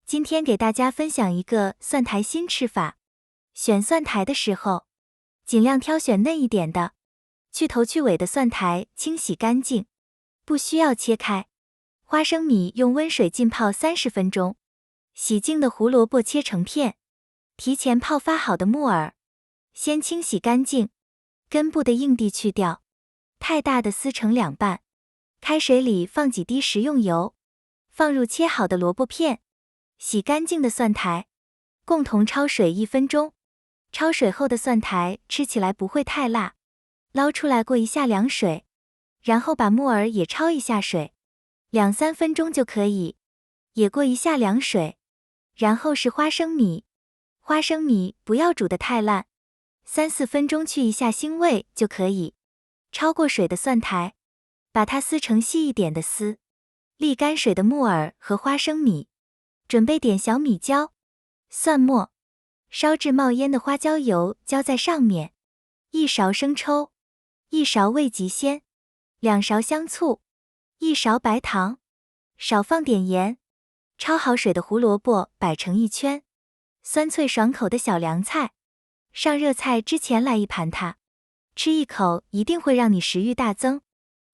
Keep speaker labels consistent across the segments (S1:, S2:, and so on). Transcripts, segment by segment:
S1: 今天给大家分享一个蒜苔新吃法。选蒜苔的时候，尽量挑选嫩一点的，去头去尾的蒜苔清洗干净，不需要切开。花生米用温水浸泡30分钟。洗净的胡萝卜切成片。提前泡发好的木耳，先清洗干净，根部的硬蒂去掉，太大的撕成2半。开水里放几滴食用油，放入切好的萝卜片。洗干净的蒜苔，共同焯水1分钟。焯水后的蒜苔吃起来不会太辣。捞出来过一下凉水，然后把木耳也焯一下水，2-3分钟就可以。也过一下凉水。然后是花生米，花生米不要煮得太烂，3-4分钟去一下腥味就可以。焯过水的蒜苔，把它撕成细一点的丝。沥干水的木耳和花生米。准备点小米椒、蒜末，烧至冒烟的花椒油浇在上面，1勺生抽，1勺味极鲜，2勺香醋，1勺白糖，少放点盐。焯好水的胡萝卜摆成一圈，酸脆爽口的小凉菜。上热菜之前来一盘它，吃一口一定会让你食欲大增。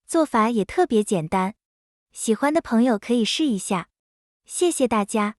S1: 做法也特别简单，喜欢的朋友可以试一下。谢谢大家。